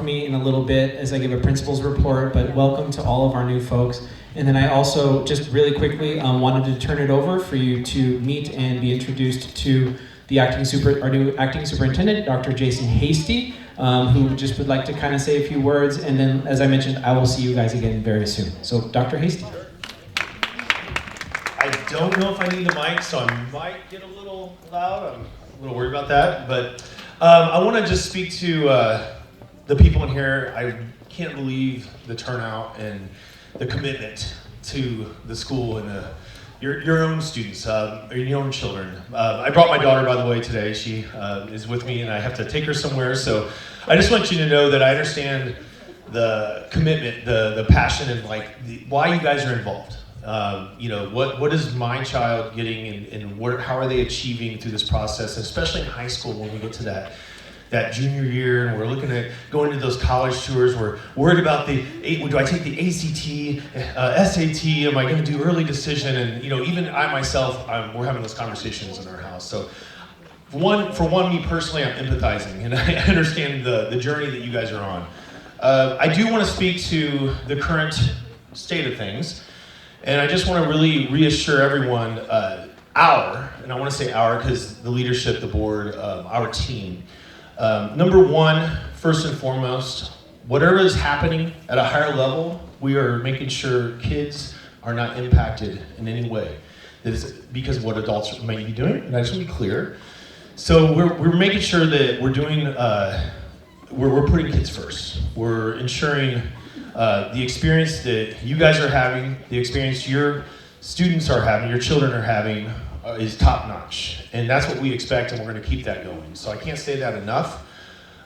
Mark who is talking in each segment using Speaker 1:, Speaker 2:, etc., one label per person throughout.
Speaker 1: me in a little bit as I give a principal's report, but welcome to all of our new folks. And then I also, just really quickly, wanted to turn it over for you to meet and be introduced to the our new acting superintendent, Dr. Jason Hasty, who just would like to kind of say a few words. And then, as I mentioned, I will see you guys again very soon. So, Dr. Hasty.
Speaker 2: I don't know if I need the mic, so I might get a little loud. I'm a little worried about that. But I want to just speak to the people in here. I can't believe the turnout and the commitment to the school and your own students, your own children. I brought my daughter, by the way, today. She is with me, and I have to take her somewhere. So I just want you to know that I understand the commitment, the passion, and why you guys are involved. What is my child getting, and how are they achieving through this process, especially in high school when we get to that junior year and we're looking at going to those college tours. We're worried about do I take the ACT, SAT, am I going to do early decision? And even I myself, we're having those conversations in our house. So for one, me personally, I'm empathizing, and I understand the journey that you guys are on. I do want to speak to the current state of things. And I just want to really reassure everyone, and I want to say our because the leadership, the board, our team. Number one, first and foremost, whatever is happening at a higher level, we are making sure kids are not impacted in any way. That is because of what adults might be doing, and I just want to be clear. So we're making sure that we're doing, we're putting kids first. We're ensuring the experience that you guys are having, the experience your students are having, your children are having, is top notch. And that's what we expect, and we're going to keep that going. So I can't say that enough.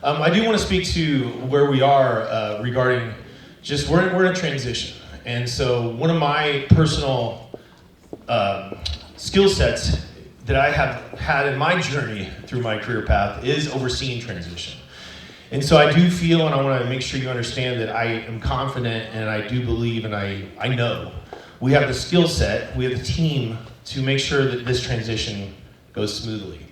Speaker 2: I do want to speak to where we are regarding just, we're in a transition. And so one of my personal skill sets that I have had in my journey through my career path is overseeing transition. And so I do feel, and I want to make sure you understand that I am confident, and I do believe, and I know we have the skill set, we have the team to make sure that this transition goes smoothly.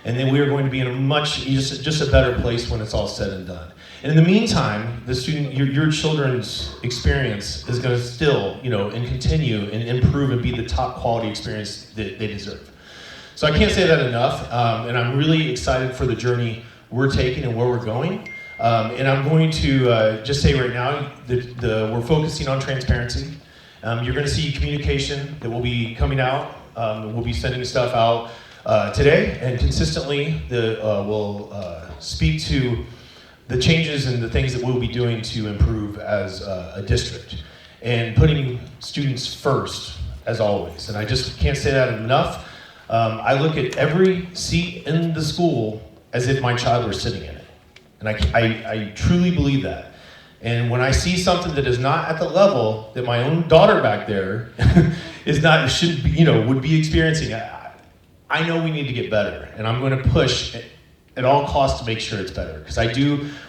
Speaker 2: And then we are going to be in a just a better place when it's all said and done. And in the meantime, the student, your children's experience is going to still, and continue and improve and be the top quality experience that they deserve. So I can't say that enough, and I'm really excited for the journey we're taking and where we're going. And I'm going to just say right now that we're focusing on transparency. You're going to see communication that will be coming out. We'll be sending stuff out today, and consistently we'll speak to the changes and the things that we'll be doing to improve as a district, and putting students first as always. And I just can't say that enough. I look at every seat in the school as if my child were sitting in it. And I truly believe that. And when I see something that is not at the level that my own daughter back there would be experiencing, I know we need to get better. And I'm going to push at all costs to make sure it's better. Because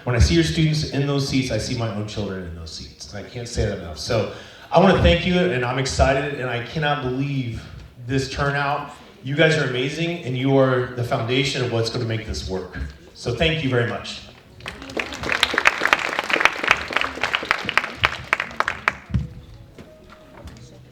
Speaker 2: when I see your students in those seats, I see my own children in those seats. And I can't say that enough. So I want to thank you, and I'm excited, and I cannot believe this turnout. You guys are amazing, and you are the foundation of what's going to make this work. So thank you very much.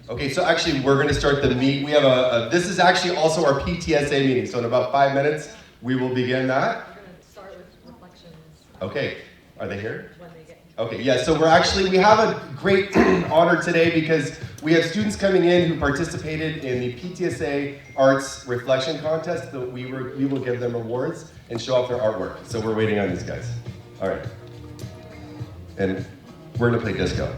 Speaker 3: Okay, so actually we're going to start the meet. We have this is actually also our PTSA meeting, so in about 5 minutes we will begin that.
Speaker 4: We're going to start with reflections.
Speaker 3: Okay, are they here?
Speaker 4: When they get
Speaker 3: Okay, yeah, so we have a great honor today because we have students coming in who participated in the PTSA Arts Reflection Contest. So we will give them awards and show off their artwork. So we're waiting on these guys. All right. And we're gonna play disco.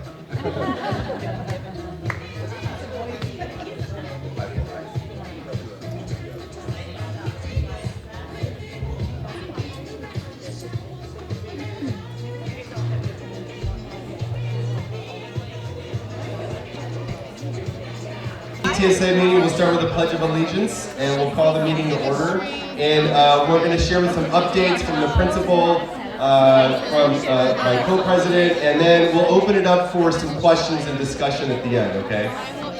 Speaker 3: PTSA meeting, we'll start with the Pledge of Allegiance, and we'll call the meeting to order. And we're going to share with some updates from the principal, from my co-president, and then we'll open it up for some questions and discussion at the end, okay?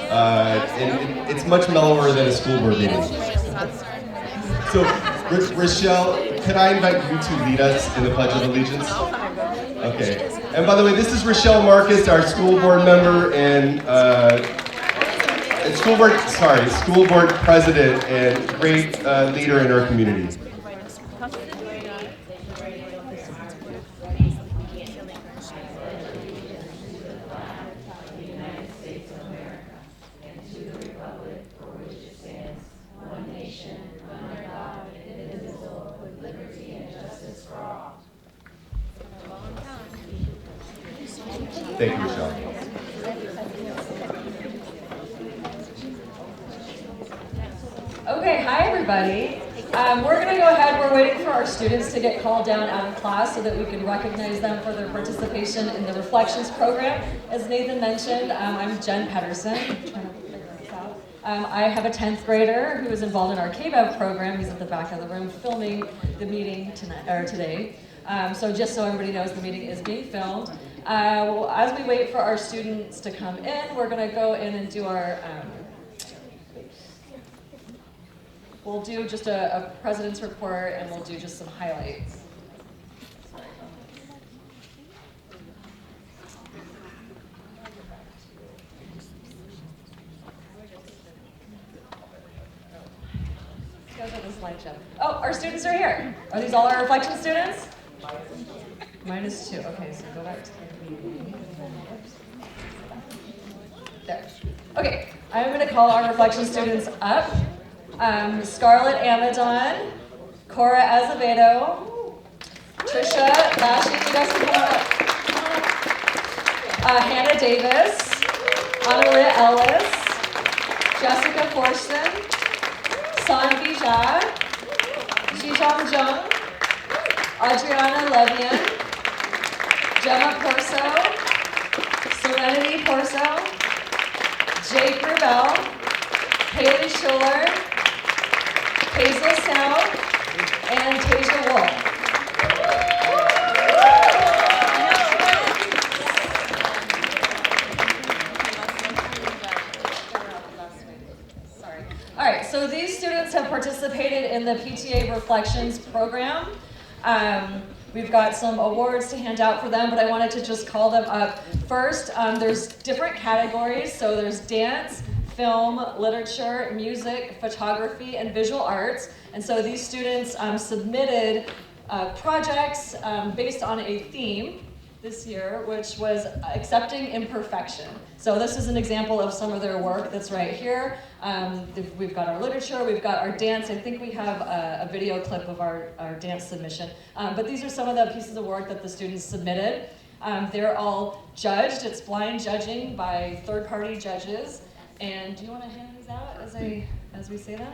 Speaker 3: And it's much mellower than a school board meeting. So, Rochelle, could I invite you to lead us in the Pledge of Allegiance? Okay. And by the way, this is Rochelle Marcus, our school board member and school board president and great leader in our community. Thank you, Michelle.
Speaker 4: Okay, hi everybody. We're going to go ahead. We're waiting for our students to get called down out of class so that we can recognize them for their participation in the Reflections program. As Nathan mentioned, I'm Jen Pedersen. I have a 10th grader who is involved in our KBEV program. He's at the back of the room filming the meeting today. So just so everybody knows, the meeting is being filmed. As we wait for our students to come in, we're going to go in and do our, we'll do just a president's report and we'll do just some highlights. Let's go to the slideshow. Oh, our students are here. Are these all our reflection students? -2. Okay, so go back to there. Okay, I'm going to call our reflection students up. Scarlett Amadon, Cora Azevedo, Trisha Lashley, you guys can come up. Hannah Davis, Annalia Ellis, Jessica Forston, Sanvi Jha, Jijong Jung, Adriana Levian, Gemma Corso, Serenity Corso, Jake Rubel, Haley Schuller, Hazel Snow, and Tasia Wolf. Sorry. All right, so these students have participated in the PTA Reflections program. We've got some awards to hand out for them, but I wanted to just call them up. First, there's different categories. So there's dance, film, literature, music, photography, and visual arts. And so these students submitted projects based on a theme this year, which was accepting imperfection. So this is an example of some of their work that's right here. We've got our literature, we've got our dance. I think we have a video clip of our dance submission. But these are some of the pieces of work that the students submitted. They're all judged. It's blind judging by third-party judges. And do you want to hand these out as we say them?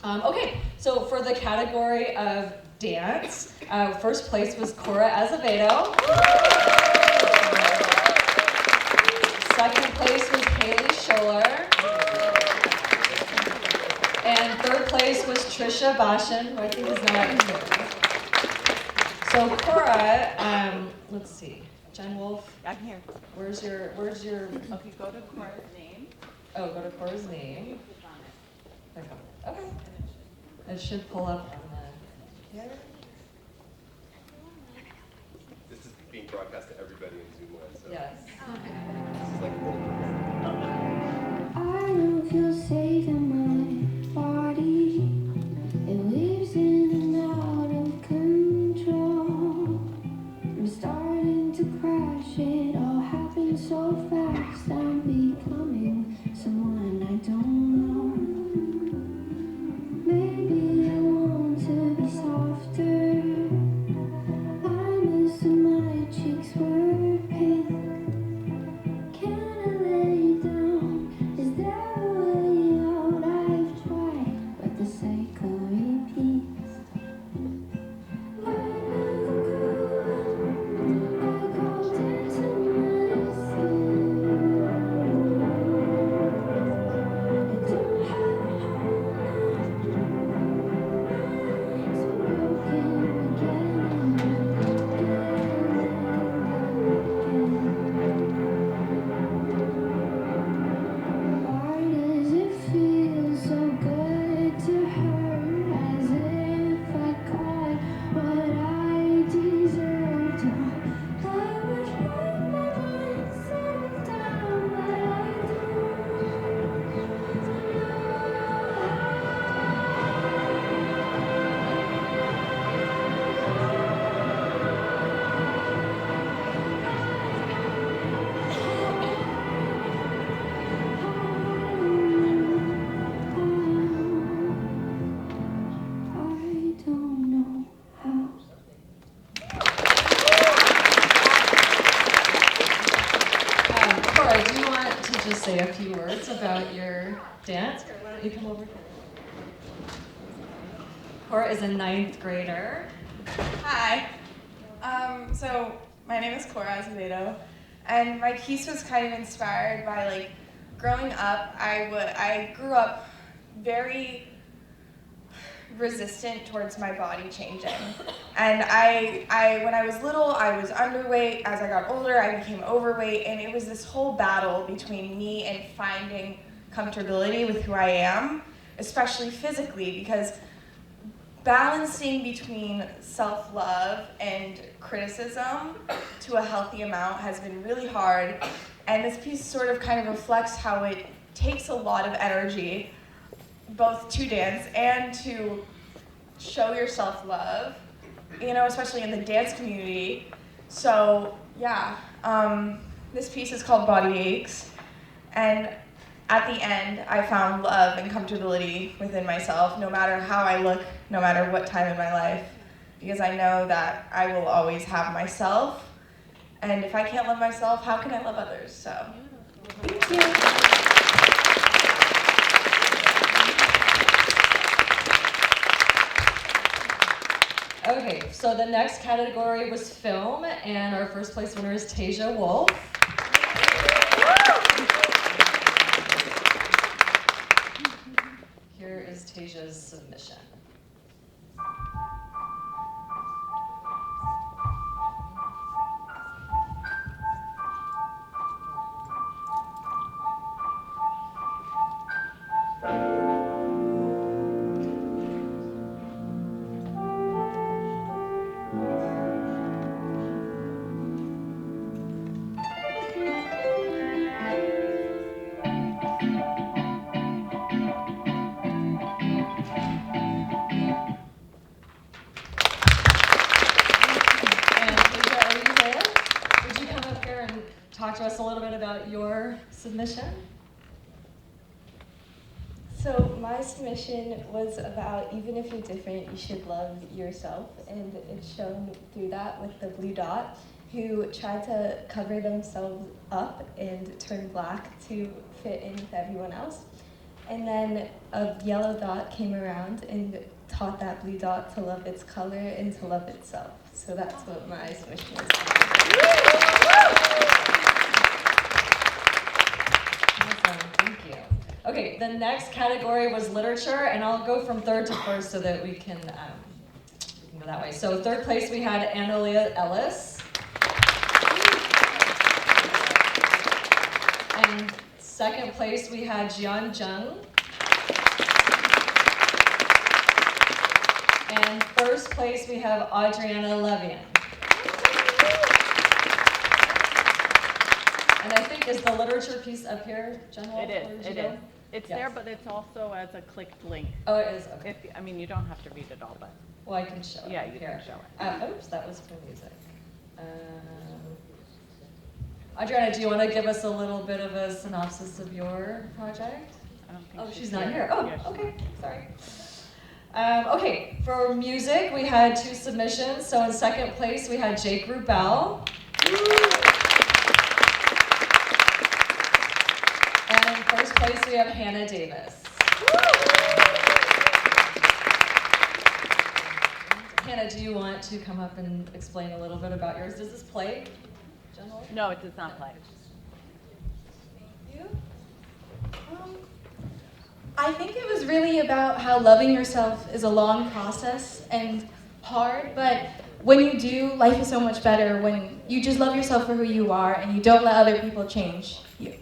Speaker 4: Okay, so for the category of dance, first place was Cora Azevedo. Second place was Haley Schuller. And third place was Trisha Bashan, who I think is not here. So Cora, let's see, Jen Wolf.
Speaker 5: I'm here.
Speaker 4: Where's your?
Speaker 5: Okay, go to Cora's name.
Speaker 4: Oh, go to Cora's name. Okay. It should pull up on the. Here.
Speaker 3: This is being broadcast to everybody in Zoom Live, so
Speaker 4: Yes.
Speaker 3: this is like full.
Speaker 6: I don't feel safe in my body. It lives in and out of control. I'm starting to crash. It all happened so fast. I'm becoming someone I don't know. Maybe I want to be softer. I miss when my cheeks were pink. Can I lay down? Is there a way out? I've tried, but the cycle repeats. When I crawled into my skin,
Speaker 4: to say a few words about your dance. Why don't you come over here? Cora is a 9th grader.
Speaker 7: Hi. So my name is Cora Azevedo, and my piece was kind of inspired by like growing up. I grew up very resistant towards my body changing, and I when I was little I was underweight. As I got older I became overweight, and it was this whole battle between me and finding comfortability with who I am, especially physically, because balancing between self-love and criticism to a healthy amount has been really hard, and this piece sort of kind of reflects how it takes a lot of energy both to dance and to show your self-love, you know, especially in the dance community. So yeah, this piece is called Body Aches, and at the end, I found love and comfortability within myself, no matter how I look, no matter what time in my life, because I know that I will always have myself, and if I can't love myself, how can I love others? So, thank you.
Speaker 4: Okay, so the next category was film, and our first place winner is Tasia Wolf. Here is Tasia's submission. Talk to us a little bit about your submission.
Speaker 6: So my submission was about, even if you're different, you should love yourself, and it's shown through that with the blue dot, who tried to cover themselves up and turn black to fit in with everyone else. And then a yellow dot came around and taught that blue dot to love its color and to love itself. So that's what my submission is.
Speaker 4: Awesome, thank you. Okay, the next category was literature, and I'll go from third to first so that we can go that way. So third place we had Analia Ellis. And second place we had Jian Jung. And first place we have Adriana Levian. And I think, is the literature piece up here, General?
Speaker 5: It is. It's
Speaker 4: Yes.
Speaker 5: there, but it's also as a clicked link.
Speaker 4: Oh, it is, okay.
Speaker 5: I mean, you don't have to read it all, but
Speaker 4: Well, I can show it.
Speaker 5: yeah, you
Speaker 4: here.
Speaker 5: can show it.
Speaker 4: Oops, that was for music. Adriana, do you want to give us a little bit of a synopsis of your project?
Speaker 5: I don't think
Speaker 4: Oh, she's not here. Oh,
Speaker 5: Yeah, she's
Speaker 4: okay, sorry. Okay, for music, we had 2 submissions. So in second place, we had Jake Rubel. And in first place, we have Hannah Davis. Hannah, do you want to come up and explain a little bit about yours? Does this play, General?
Speaker 5: No, it does not play.
Speaker 6: You? I think it was really about how loving yourself is a long process and hard, but when you do, life is so much better when you just love yourself for who you are and you don't let other people change you.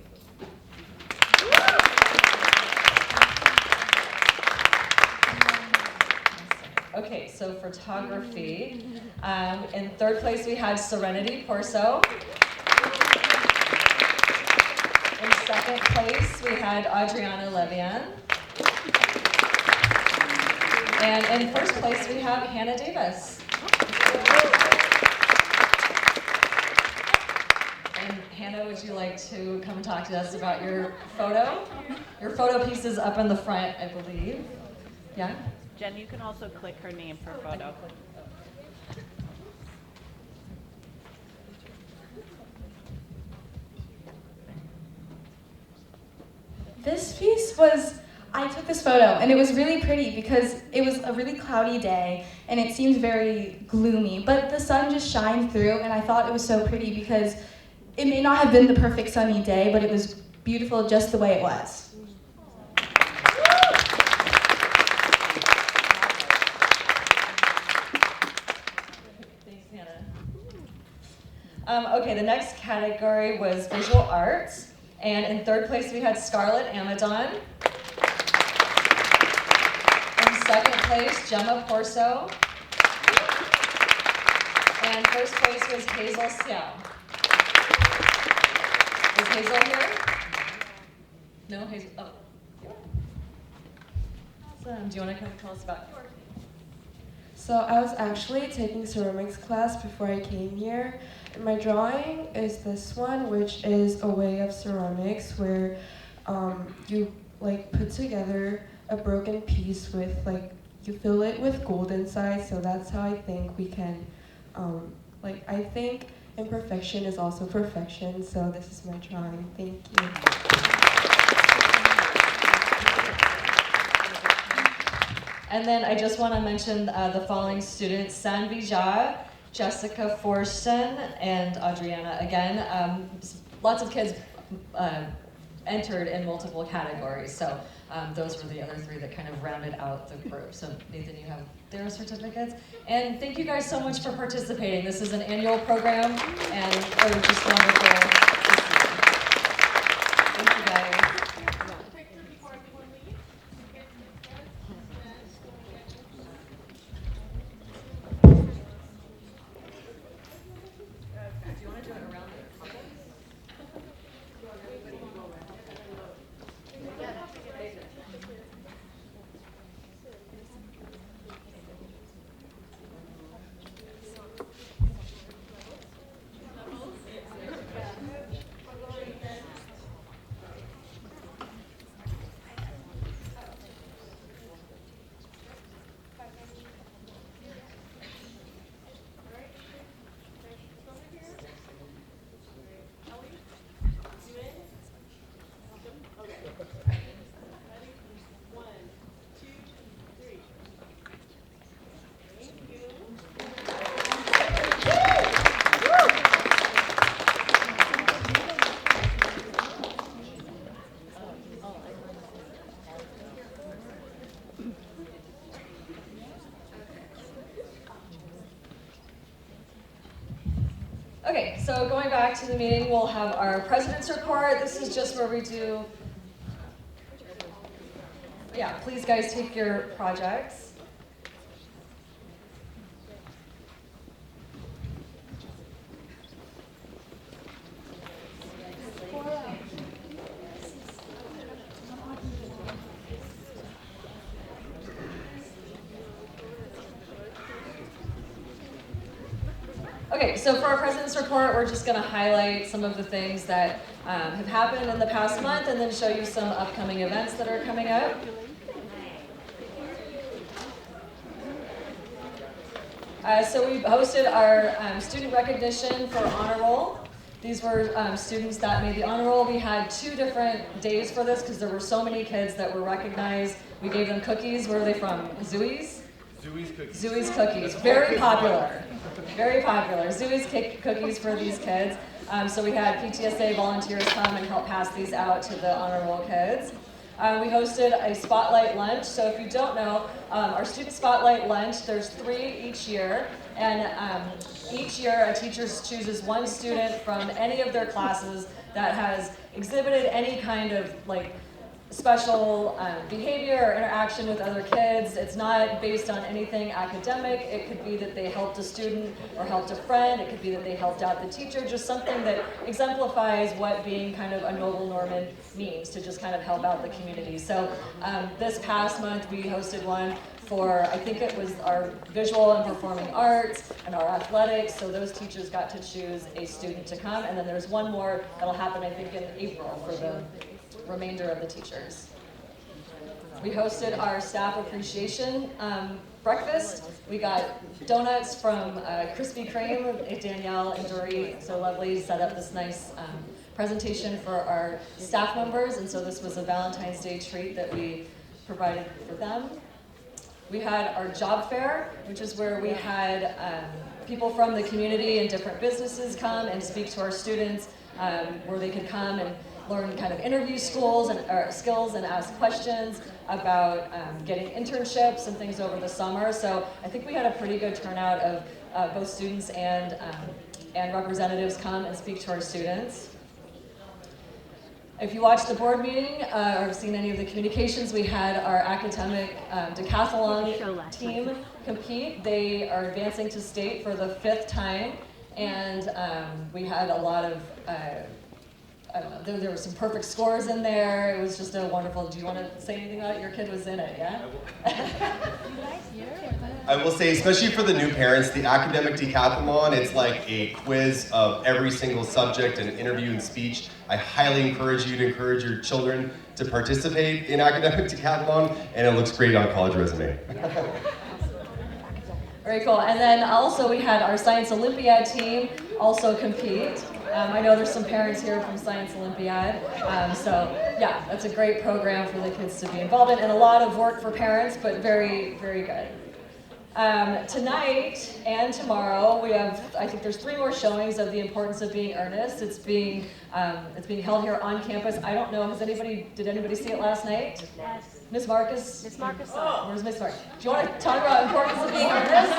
Speaker 4: Okay, so photography. In third place, we had Serenity Porso. In second place, we had Adriana Levian. And in first place, we have Hannah Davis. And Hannah, would you like to come and talk to us about your photo? Your photo piece is up in the front, I believe. Yeah?
Speaker 5: Jen, you can also click her name for photo.
Speaker 8: This piece was, I took this photo and it was really pretty because it was a really cloudy day and it seemed very gloomy, but the sun just shined through and I thought it was so pretty because it may not have been the perfect sunny day, but it was beautiful just the way it was.
Speaker 4: Okay, the next category was visual arts, and in third place we had Scarlett Amadon. In second place, Gemma Porso. And first place was Hazel Xiao. Is Hazel here? No, Hazel, oh. Awesome, do you want to come and tell us about yours?
Speaker 9: So I was actually taking ceramics class before I came here. And my drawing is this one, which is a way of ceramics where you like put together a broken piece with you fill it with gold inside. So that's how I think we can, I think imperfection is also perfection. So this is my drawing. Thank you.
Speaker 4: And then I just want to mention the following students: Sanvi Jha, Jessica Forston, and Adriana. Again, lots of kids entered in multiple categories, so those were the other three that kind of rounded out the group. So Nathan, you have their certificates. And thank you guys so much for participating. This is an annual program, and we're just wonderful to see. Thank you guys. Okay, so going back to the meeting, we'll have our president's report. This is just where we do, yeah, please guys take your projects. Okay, so for our president's report, we're just going to highlight some of the things that have happened in the past month and then show you some upcoming events that are coming up. So we hosted our student recognition for honor roll. These were students that made the honor roll. We had 2 different days for this because there were so many kids that were recognized. We gave them cookies. Where are they from? Zooey's?
Speaker 2: Zooey's cookies.
Speaker 4: Zooey's cookies. Very popular. Very popular. Zooey's cookies for these kids. So we had PTSA volunteers come and help pass these out to the honor roll kids. We hosted a spotlight lunch. So if you don't know, our student spotlight lunch, there's 3 each year. And each year a teacher chooses one student from any of their classes that has exhibited any kind of special behavior or interaction with other kids. It's not based on anything academic. It could be that they helped a student or helped a friend. It could be that they helped out the teacher, just something that exemplifies what being kind of a noble Norman means, to just kind of help out the community. So this past month we hosted one for, I think it was our visual and performing arts and our athletics. So those teachers got to choose a student to come. And then there's one more that'll happen, I think, in April for the remainder of the teachers. We hosted our staff appreciation breakfast. We got donuts from Krispy Kreme. Danielle and Dory, so lovely, set up this nice presentation for our staff members, and so this was a Valentine's Day treat that we provided for them. We had our job fair, which is where we had people from the community and different businesses come and speak to our students, where they could come and learn kind of interview skills and ask questions about getting internships and things over the summer. So I think we had a pretty good turnout of both students and representatives come and speak to our students. If you watched the board meeting or have seen any of the communications, we had our academic decathlon team compete. They are advancing to state for the 5th time, and we had a lot of, I don't know, there were some perfect scores in there. It was just a wonderful, do you want to say anything about it? Your kid was in it, yeah?
Speaker 3: I will say, especially for the new parents, the academic decathlon, it's like a quiz of every single subject and interview and speech. I highly encourage you to encourage your children to participate in academic decathlon, and it looks great on college resume.
Speaker 4: Very cool. And then also we had our Science Olympiad team also compete. I know there's some parents here from Science Olympiad, so yeah, that's a great program for the kids to be involved in, and a lot of work for parents, but very, very good. Tonight and tomorrow we have, I think there's 3 more showings of the importance of being earnest. It's being held here on campus. I don't know, did anybody see it last night?
Speaker 5: Yes.
Speaker 4: Miss Marcus?
Speaker 5: Miss Marcus.
Speaker 4: Where's Miss Marcus? Do you want to talk about importance of being earnest?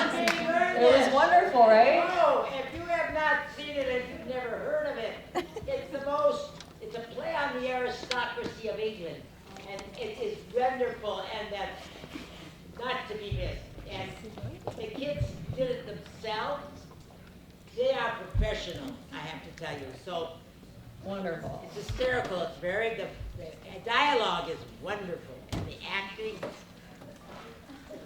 Speaker 4: It was wonderful, right?
Speaker 10: Oh, if you have not seen it and you've never heard of it, it's a play on the aristocracy of England. And it is wonderful and that's not to be missed. And the kids did it themselves. They are professional, I have to tell you. So
Speaker 4: wonderful.
Speaker 10: It's hysterical. It's the dialogue is wonderful. And the acting.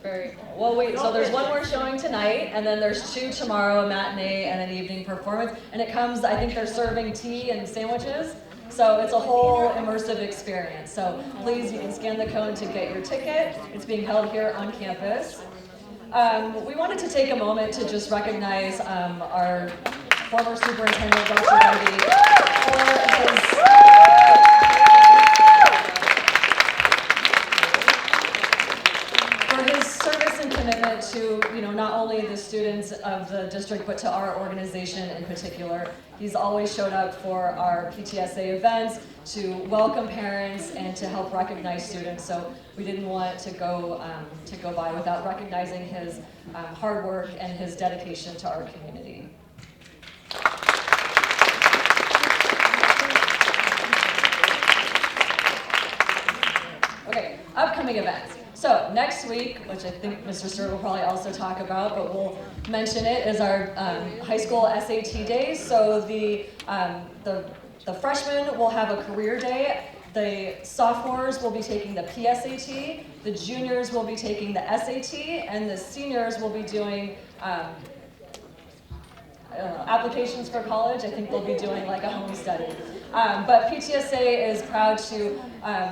Speaker 4: Very cool. Well, wait, so there's 1 more showing tonight, and then there's 2 tomorrow, a matinee and an evening performance. And it comes, I think they're serving tea and sandwiches. So it's a whole immersive experience. So please, you can scan the code to get your ticket. It's being held here on campus. We wanted to take a moment to just recognize our former superintendent, Dr. Carey, for his service and commitment to, not only the students of the district, but to our organization in particular. He's always showed up for our PTSA events to welcome parents and to help recognize students. So we didn't want to go by without recognizing his hard work and his dedication to our community. Okay, upcoming events. So next week, which I think Mr. Stewart will probably also talk about, but we'll mention it, is our high school SAT days. So the freshmen will have a career day. The sophomores will be taking the PSAT. The juniors will be taking the SAT, and the seniors will be doing applications for college. I think they'll be doing like a home study. But PTSA is proud to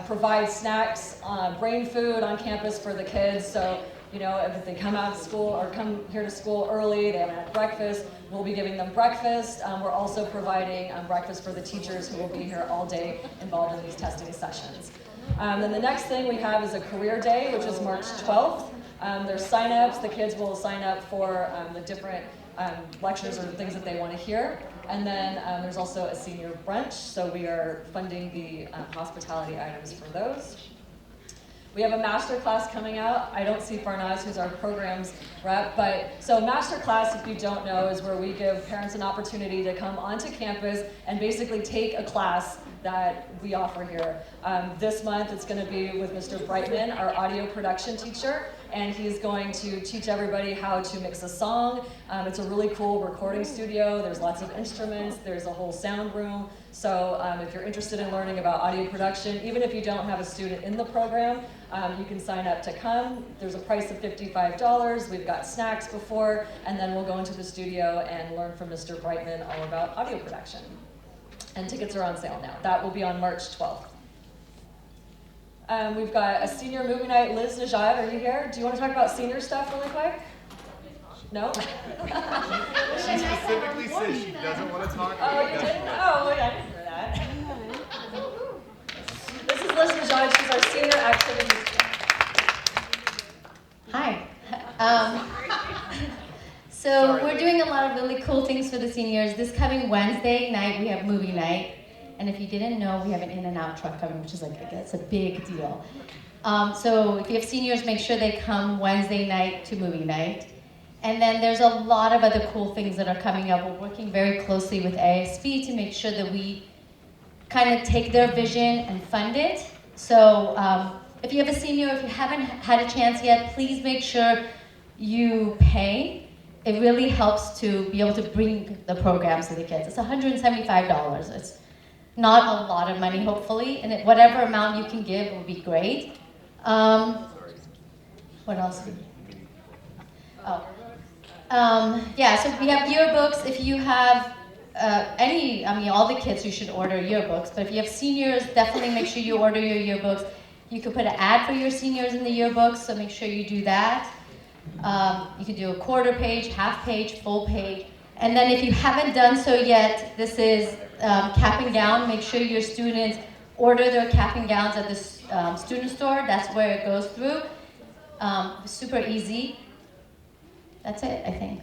Speaker 4: provide snacks, brain food on campus for the kids. So, if they come out of school or come here to school early, they haven't had breakfast, we'll be giving them breakfast. We're also providing breakfast for the teachers who will be here all day involved in these testing sessions. Then the next thing we have is a career day, which is March 12th. There's sign-ups. The kids will sign up for the different lectures or things that they want to hear. And then there's also a senior brunch, so we are funding the hospitality items for those. We have a master class coming out. I don't see Farnaz, who's our programs rep, but so master class, if you don't know, is where we give parents an opportunity to come onto campus and basically take a class that we offer here. This month it's going to be with Mr. Brightman, our audio production teacher, and he's going to teach everybody how to mix a song. It's a really cool recording studio. There's lots of instruments. There's a whole sound room. So if you're interested in learning about audio production, even if you don't have a student in the program, you can sign up to come. There's a price of $55. We've got snacks before, and then we'll go into the studio and learn from Mr. Brightman all about audio production. And tickets are on sale now. That will be on March 12th. We've got a senior movie night. Liz Najad, are you here? Do you want to talk about senior stuff really quick? No?
Speaker 3: She specifically said she doesn't want to talk about
Speaker 4: Oh, you didn't? Oh, wait, I didn't hear that. This is Liz Najad. She's our senior activities.
Speaker 11: Hi. So we're doing a lot of really cool things for the seniors. This coming Wednesday night, we have movie night. And if you didn't know, we have an In-N-Out truck coming, which is like, it's a big deal. So if you have seniors, make sure they come Wednesday night to movie night. And then there's a lot of other cool things that are coming up. We're working very closely with ASB to make sure that we kind of take their vision and fund it. So if you have a senior, if you haven't had a chance yet, please make sure you pay. It really helps to be able to bring the programs to the kids. It's $175. It's not a lot of money, hopefully, and whatever amount you can give will be great. What else? Yeah, so we have yearbooks. If you have all the kids, you should order yearbooks, but if you have seniors, definitely make sure you order your yearbooks. You could put an ad for your seniors in the yearbooks, so make sure you do that. You could do a quarter page, half page, full page. And then if you haven't done so yet, this is cap and gown. Make sure your students order their cap and gowns at the student store. That's where it goes through. Super easy. That's it, I think.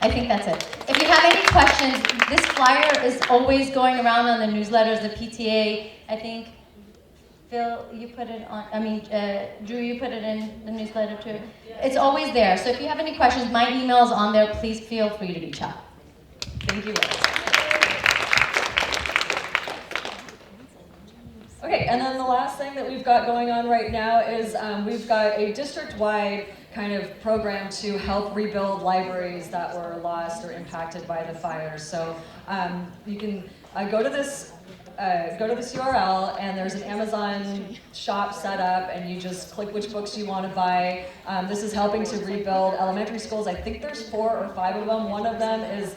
Speaker 11: I think that's it. If you have any questions, this flyer is always going around on the newsletters, the PTA, I think. Phil, you put it on, Drew, you put it in the newsletter too. It's always there. So if you have any questions, my email's on there. Please feel free to reach out. Thank you.
Speaker 4: Okay, and then the last thing that we've got going on right now is we've got a district-wide kind of program to help rebuild libraries that were lost or impacted by the fires. So you can go to this URL, and there's an Amazon shop set up, and you just click which books you want to buy. This is helping to rebuild elementary schools. I think there's 4 or 5 of them. One of them is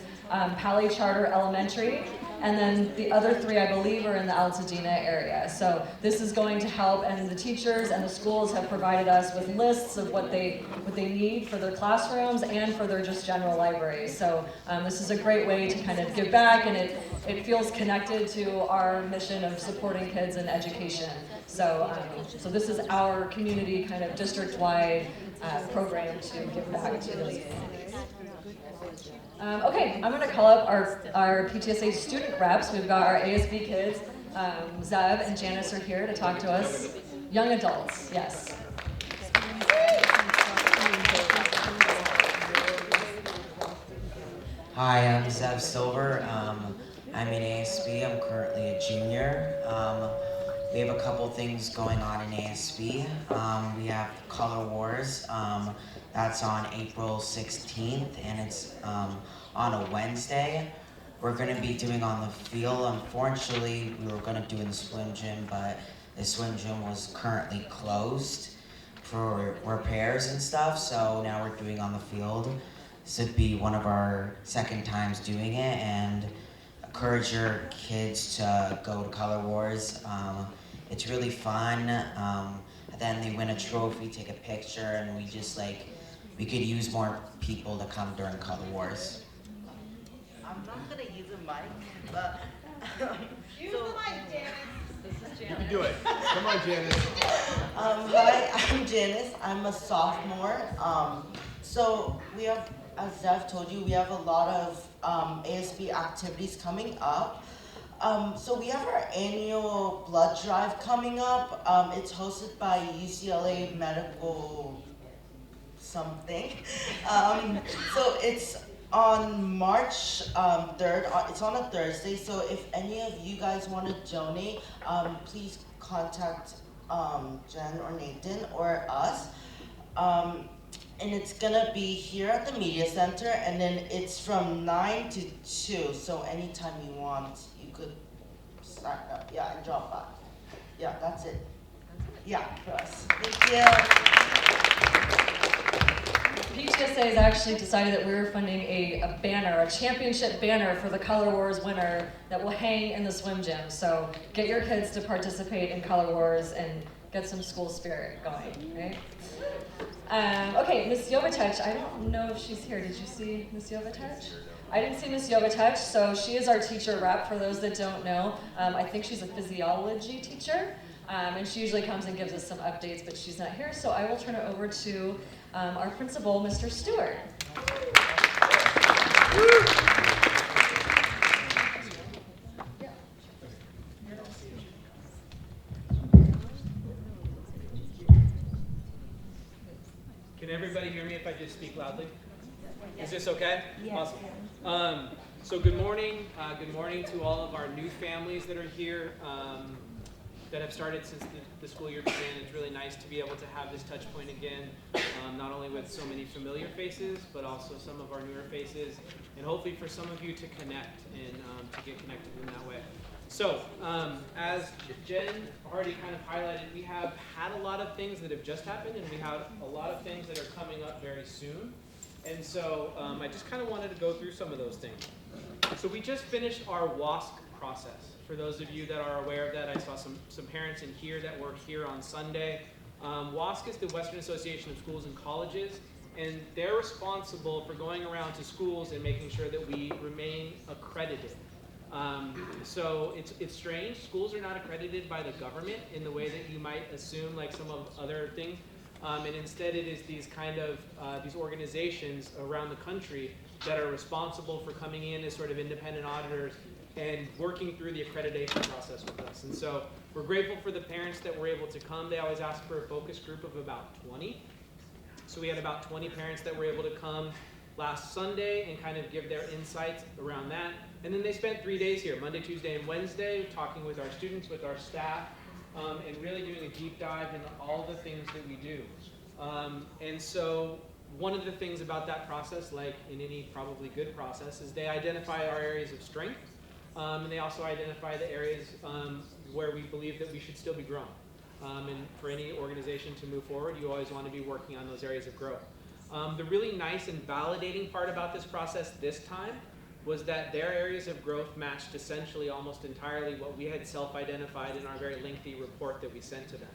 Speaker 4: Pali Charter Elementary, and then the other 3, I believe, are in the Altadena area. So this is going to help, and the teachers and the schools have provided us with lists of what they need for their classrooms and for their just general libraries. So this is a great way to kind of give back, and it feels connected to our mission of supporting kids in education. So this is our community kind of district-wide program to give back to those communities. Okay, I'm going to call up our PTSA student reps. We've got our ASB kids. Zev and Janice are here to talk to us. Young adults, yes.
Speaker 12: Hi, I'm Zev Silver. I'm in ASB. I'm currently a junior. We have a couple things going on in ASB. We have Color Wars. That's on April 16th, and it's on a Wednesday. We're going to be doing on the field. Unfortunately, we were going to do in the swim gym, but the swim gym was currently closed for repairs and stuff, so now we're doing on the field. This would be one of our second times doing it, and encourage your kids to go to Color Wars. It's really fun. Then they win a trophy, take a picture, and we could use more people to come during Color Wars.
Speaker 13: I'm not gonna use a mic, but
Speaker 10: Use the mic, Janice.
Speaker 13: This is
Speaker 3: You
Speaker 13: Janice.
Speaker 3: can do it. Come on, Janice.
Speaker 13: Hi, I'm Janice. I'm a sophomore. So we have, as Zev told you, we have a lot of ASB activities coming up. So we have our annual blood drive coming up. It's hosted by UCLA Medical something. So it's on March 3rd. It's on a Thursday. So if any of you guys want to donate, please contact Jen or Nathan or us. And it's gonna be here at the Media Center, and then it's from 9 to 2. So anytime you want, you could sign up, and drop by. Yeah, that's it. Yeah, for us. Thank you.
Speaker 4: PTSA has actually decided that we're funding a banner, a championship banner for the Color Wars winner that will hang in the swim gym. So get your kids to participate in Color Wars and get some school spirit going, right? Okay, Miss Jovatech, I don't know if she's here. Did you see Miss Jovatech? I didn't see Miss Jovatech, so she is our teacher rep, for those that don't know. I think she's a physiology teacher, and she usually comes and gives us some updates, but she's not here, so I will turn it over to our principal, Mr. Stewart.
Speaker 1: Can everybody hear me if I just speak loudly? Is this okay?
Speaker 14: Yes.
Speaker 1: Awesome. So good morning. Good morning to all of our new families that are here that have started since the school year began. It's really nice to be able to have this touch point again, not only with so many familiar faces, but also some of our newer faces, and hopefully for some of you to connect and to get connected in that way. So, as Jen already kind of highlighted, we have had a lot of things that have just happened, and we have a lot of things that are coming up very soon. And so, I just kind of wanted to go through some of those things. So we just finished our WASC process. For those of you that are aware of that, I saw some parents in here that were here on Sunday. WASC is the Western Association of Schools and Colleges, and they're responsible for going around to schools and making sure that we remain accredited. So it's strange. Schools are not accredited by the government in the way that you might assume, like some of other things. And instead it is these kind of these organizations around the country that are responsible for coming in as sort of independent auditors and working through the accreditation process with us. And so we're grateful for the parents that were able to come. They always ask for a focus group of about 20. So we had about 20 parents that were able to come last Sunday and kind of give their insights around that. And then they spent 3 days here, Monday, Tuesday, and Wednesday, talking with our students, with our staff, and really doing a deep dive into all the things that we do. And so one of the things about that process, like in any probably good process, is they identify our areas of strength, and they also identify the areas where we believe that we should still be growing. And for any organization to move forward, you always want to be working on those areas of growth. The really nice and validating part about this process this time was that their areas of growth matched essentially almost entirely what we had self-identified in our very lengthy report that we sent to them.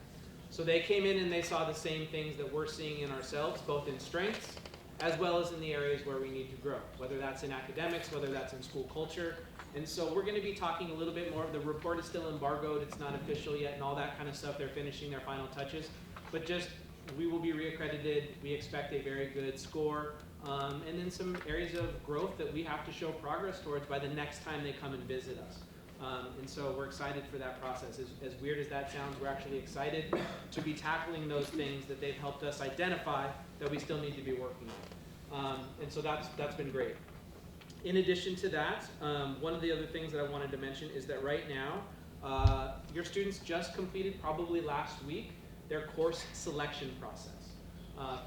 Speaker 1: So they came in and they saw the same things that we're seeing in ourselves, both in strengths as well as in the areas where we need to grow, whether that's in academics, whether that's in school culture. And so we're going to be talking a little bit more. The report is still embargoed, it's not official yet, and all that kind of stuff. They're finishing their final touches. But just, we will be reaccredited. We expect a very good score. And then some areas of growth that we have to show progress towards by the next time they come and visit us. And so we're excited for that process. As weird as that sounds, we're actually excited to be tackling those things that they've helped us identify that we still need to be working on. And so that's been great. In addition to that, one of the other things that I wanted to mention is that right now, your students just completed, probably last week, their course selection process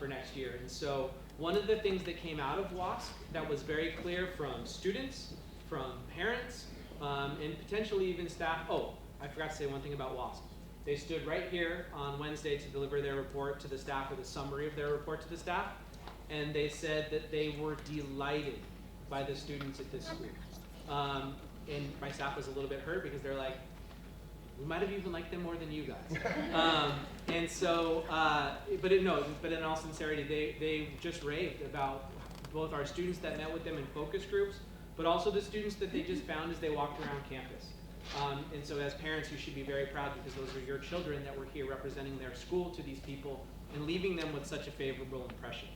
Speaker 1: for next year. And so one of the things that came out of WASC that was very clear from students, from parents, and potentially even staff. Oh, I forgot to say one thing about WASC. They stood right here on Wednesday to deliver their report to the staff, or the summary of their report to the staff, and they said that they were delighted by the students at this school. And my staff was a little bit hurt because they're like, we might have even liked them more than you guys. And so, but in all sincerity, they just raved about both our students that met with them in focus groups, but also the students that they just found as they walked around campus. And so as parents, you should be very proud because those are your children that were here representing their school to these people and leaving them with such a favorable impression.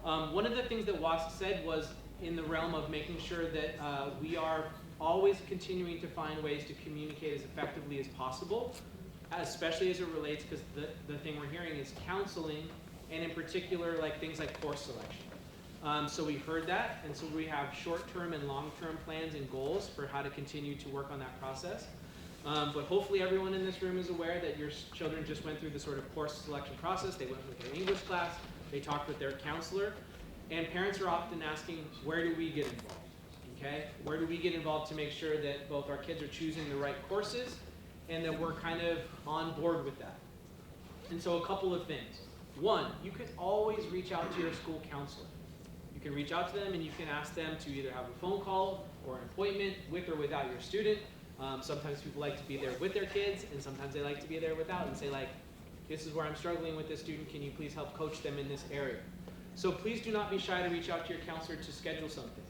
Speaker 1: One of the things that WASC said was in the realm of making sure that we are always continuing to find ways to communicate as effectively as possible, especially as it relates, because the thing we're hearing is counseling, and in particular, like things like course selection. So we heard that, and so we have short-term and long-term plans and goals for how to continue to work on that process. But hopefully everyone in this room is aware that your children just went through the sort of course selection process. They went with their English class, they talked with their counselor, and parents are often asking, where do we get involved? Okay? Where do we get involved to make sure that both our kids are choosing the right courses and that we're kind of on board with that? And so a couple of things. One, you can always reach out to your school counselor. You can reach out to them and you can ask them to either have a phone call or an appointment with or without your student. Sometimes people like to be there with their kids, and sometimes they like to be there without and say like, this is where I'm struggling with this student, can you please help coach them in this area? So please do not be shy to reach out to your counselor to schedule something.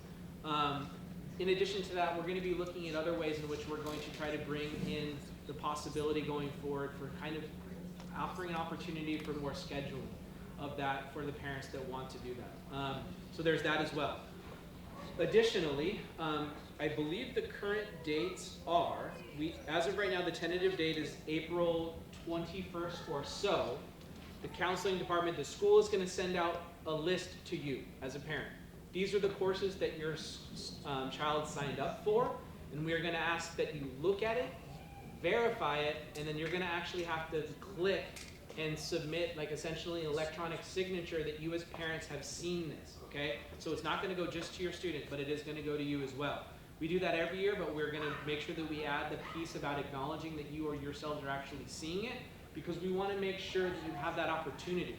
Speaker 1: In addition to that, we're going to be looking at other ways in which we're going to try to bring in the possibility going forward for kind of offering an opportunity for more scheduling of that for the parents that want to do that. So there's that as well. Additionally, I believe the current dates are, as of right now, the tentative date is April 21st or so. The counseling department, the school is going to send out a list to you as a parent. These are the courses that your child signed up for, and we are going to ask that you look at it, verify it, and then you're going to actually have to click and submit like essentially an electronic signature that you as parents have seen this, okay? So it's not going to go just to your student, but it is going to go to you as well. We do that every year, but we're going to make sure that we add the piece about acknowledging that you or yourselves are actually seeing it, because we want to make sure that you have that opportunity.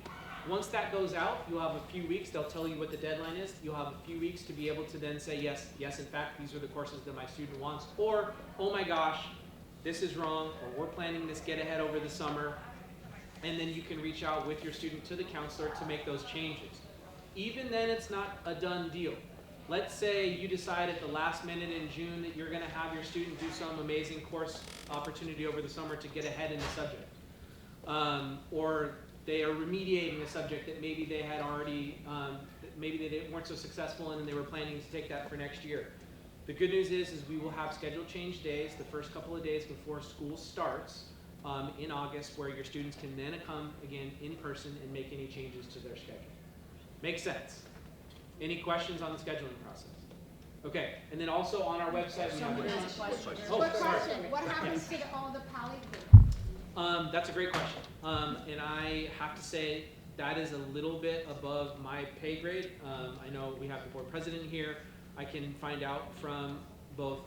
Speaker 1: Once that goes out, you'll have a few weeks. They'll tell you what the deadline is. You'll have a few weeks to be able to then say, yes, in fact, these are the courses that my student wants. Or, oh my gosh, this is wrong, or we're planning this get ahead over the summer. And then you can reach out with your student to the counselor to make those changes. Even then, it's not a done deal. Let's say you decide at the last minute in June that you're going to have your student do some amazing course opportunity over the summer to get ahead in the subject. Or they are remediating a subject that maybe they had already, maybe they weren't so successful in and they were planning to take that for next year. The good news is we will have schedule change days the first couple of days before school starts in August, where your students can then come again in person and make any changes to their schedule. Makes sense? Any questions on the scheduling process? Okay, and then also on our website we have
Speaker 14: Quick question. What happens to all the Poly group?
Speaker 1: That's a great question. And I have to say that is a little bit above my pay grade. I know we have the board president here. I can find out from both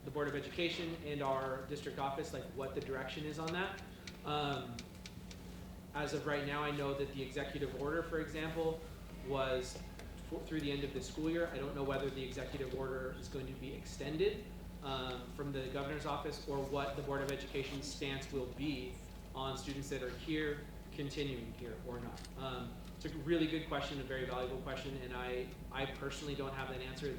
Speaker 1: the Board of Education and our district office like what the direction is on that. As of right now, I know that the executive order, for example, was through the end of the school year. I don't know whether the executive order is going to be extended from the governor's office, or what the Board of Education's stance will be on students that are here continuing here or not. It's a really good question, a very valuable question, and I personally don't have that answer.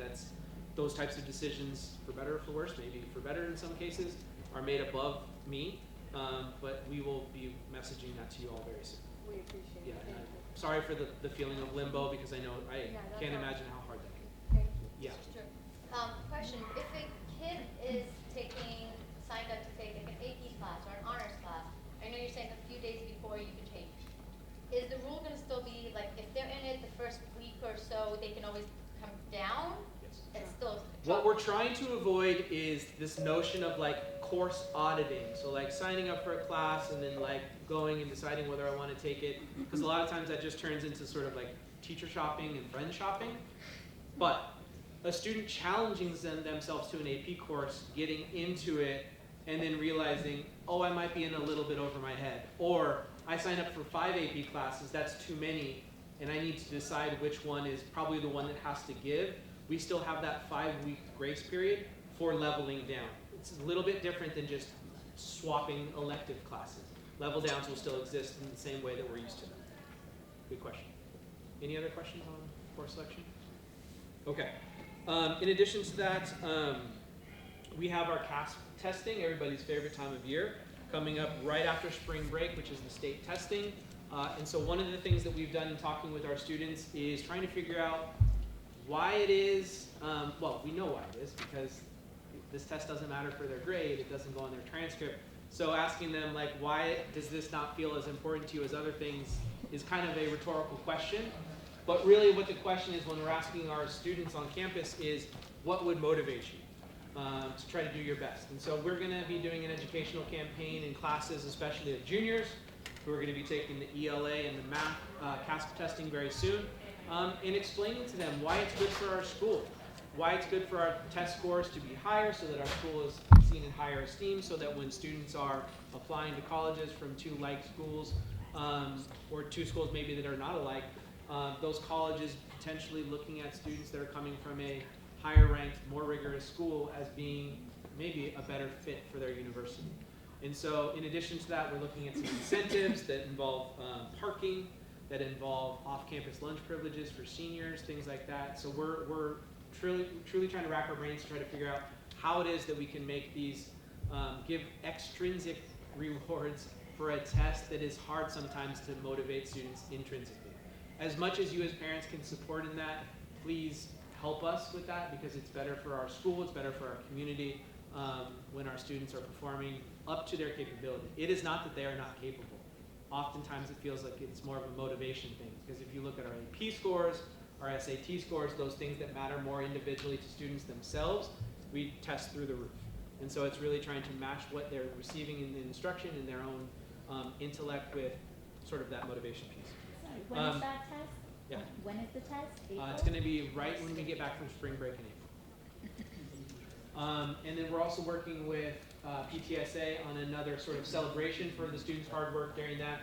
Speaker 1: Those types of decisions, for better or for worse, maybe for better in some cases, are made above me, but we will be messaging that to you all very soon.
Speaker 14: We appreciate it.
Speaker 1: Yeah, sorry for the feeling of limbo, because I know I can't imagine how hard that can be.
Speaker 14: Thank you.
Speaker 1: Yeah.
Speaker 11: Question, if a kid is signed up to take like an AP class or an honors class, I know you're saying a few days before you can change. Is the rule going to still be, like, if they're in it the first week or so, they can always come down?
Speaker 1: Yes.
Speaker 11: It's still...
Speaker 1: What we're trying to avoid is this notion of like course auditing. So like signing up for a class and then like going and deciding whether I want to take it. Because a lot of times that just turns into sort of like teacher shopping and friend shopping. But a student challenging themselves to an AP course, getting into it, and then realizing, oh, I might be in a little bit over my head. Or I signed up for 5 AP classes, that's too many, and I need to decide which one is probably the one that has to give. We still have that 5-week grace period for leveling down. It's a little bit different than just swapping elective classes. Level downs will still exist in the same way that we're used to them. Good question. Any other questions on course selection? Okay. In addition to that, we have our CASP testing, everybody's favorite time of year, coming up right after spring break, which is the state testing. And so one of the things that we've done in talking with our students is trying to figure out why it is, well, we know why it is, because this test doesn't matter for their grade, it doesn't go on their transcript. So asking them, like, why does this not feel as important to you as other things is kind of a rhetorical question. But really what the question is when we're asking our students on campus is, what would motivate you to try to do your best? And so we're going to be doing an educational campaign in classes, especially of juniors, who are going to be taking the ELA and the math CASP testing very soon, and explaining to them why it's good for our school, why it's good for our test scores to be higher so that our school is seen in higher esteem, so that when students are applying to colleges from 2 like schools, or 2 schools maybe that are not alike, those colleges potentially looking at students that are coming from a higher ranked, more rigorous school as being maybe a better fit for their university. And so in addition to that, we're looking at some incentives that involve parking, that involve off-campus lunch privileges for seniors, things like that. So we're truly trying to rack our brains to try to figure out how it is that we can make these, give extrinsic rewards for a test that is hard sometimes to motivate students intrinsically. As much as you as parents can support in that, please help us with that, because it's better for our school, it's better for our community when our students are performing up to their capability. It is not that they are not capable. Oftentimes it feels like it's more of a motivation thing, because if you look at our AP scores, our SAT scores, those things that matter more individually to students themselves, we test through the roof. And so it's really trying to match what they're receiving in the instruction and their own intellect with sort of that motivation piece.
Speaker 15: Sorry, when is that test?
Speaker 1: Yeah.
Speaker 15: When is the test? April?
Speaker 1: It's going to be right when we get back from spring break in April. And then we're also working with PTSA on another sort of celebration for the students' hard work during that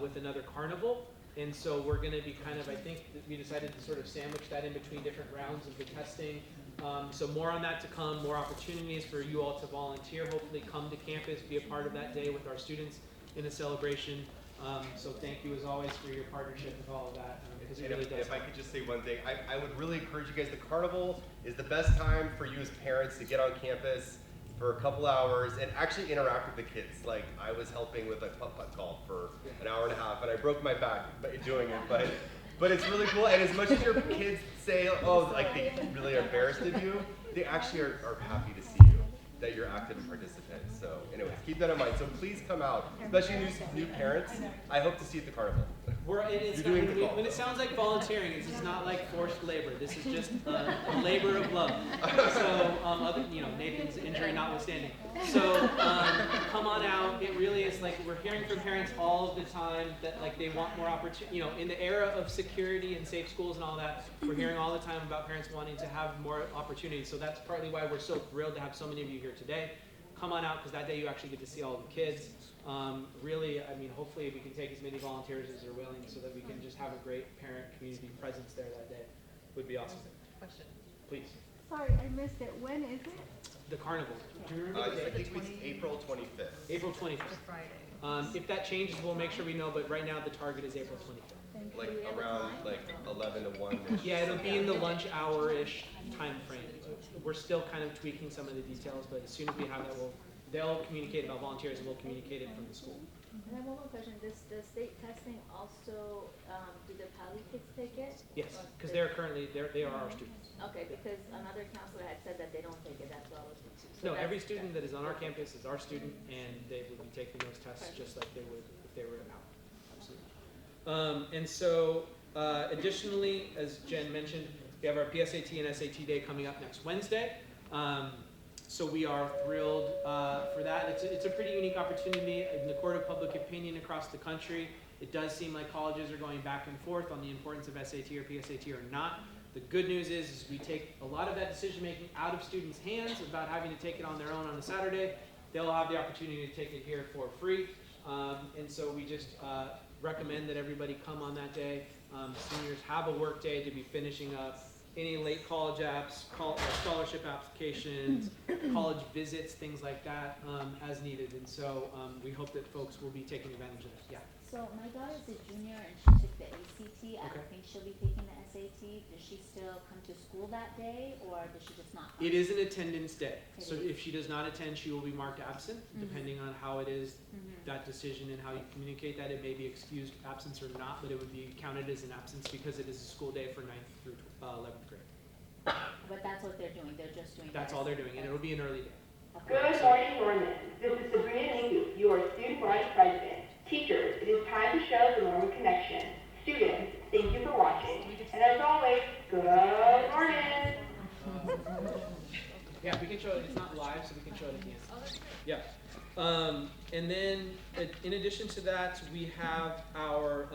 Speaker 1: with another carnival. And so we're going to be kind of, I think we decided to sort of sandwich that in between different rounds of the testing. So more on that to come, more opportunities for you all to volunteer, hopefully come to campus, be a part of that day with our students in a celebration. So thank you as always for your partnership with all of that. Because it really does.
Speaker 3: If I could just say one thing, I would really encourage you guys, the carnival is the best time for you as parents to get on campus for a couple hours and actually interact with the kids. Like, I was helping with a putt-putt golf for an hour and a half, and I broke my back doing it, but it's really cool. And as much as your kids say, oh, like they really are embarrassed of you, they actually are happy to see you, that you're active and participant. So anyways, keep that in mind. So please come out, especially new parents. I hope to see you at the carnival.
Speaker 1: When it sounds like volunteering, it's not like forced labor. This is just a labor of love. So, Nathan's injury notwithstanding. So come on out. It really is like we're hearing from parents all of the time that like they want more opportunity. In the era of security and safe schools and all that, we're hearing all the time about parents wanting to have more opportunities. So that's partly why we're so thrilled to have so many of you here today. Come on out, because that day you actually get to see all the kids. Really, I mean, hopefully we can take as many volunteers as are willing so that we can just have a great parent community presence there that day. Would be awesome.
Speaker 16: Question.
Speaker 1: Please.
Speaker 14: Sorry, I missed it. When is it?
Speaker 1: The carnival. Do you remember the
Speaker 3: I
Speaker 1: date?
Speaker 3: think it's April 25th.
Speaker 1: April 25th.
Speaker 16: Friday.
Speaker 1: If that changes, we'll make sure we know, but right now the target is April 25th.
Speaker 3: Like around like 11 to 1.
Speaker 1: Yeah, it'll be in the lunch hour-ish time frame. We're still kind of tweaking some of the details, but as soon as we have that, they'll communicate about volunteers and we'll communicate it from the school.
Speaker 15: And I have one more question. Does the state testing also, do the Pali kids take it?
Speaker 1: Yes, because they are our students.
Speaker 15: Okay, because another counselor had said that they don't take it. That's what I was confused.
Speaker 1: No, every student that is on our campus is our student, and they would be taking those tests just like they would if they were out. Absolutely. And so, additionally, as Jen mentioned, we have our PSAT and SAT day coming up next Wednesday. So we are thrilled for that. It's a pretty unique opportunity in the court of public opinion across the country. It does seem like colleges are going back and forth on the importance of SAT or PSAT or not. The good news is we take a lot of that decision making out of students' hands about having to take it on their own on a Saturday. They'll have the opportunity to take it here for free. And so we just recommend that everybody come on that day. Seniors have a work day to be finishing up any late college apps, scholarship applications, college visits, things like that, as needed. And so we hope that folks will be taking advantage of that. Yeah.
Speaker 15: So my daughter's a junior and she took the ACT. I don't think she'll be taking the SAT. Does she still come to school that day, or does she just not come?
Speaker 1: It is an attendance day. So if she does not attend, she will be marked absent, depending on how it is, that decision and how you communicate that. It may be excused absence or not, but it would be counted as an absence because it is a school day for 9th through 11th grade.
Speaker 15: But that's what they're doing. They're just doing
Speaker 1: That's all they're doing, and it'll be an early day.
Speaker 17: Good morning, Norman. This is Sabrina Ninku, your student body president. Teachers, it is time to show the Norman connection. Students, thank you for watching. And as always, good morning.
Speaker 1: Yeah, we can show it. It's not live, so we can show it at the end. Yeah. And then, in addition to that, we have our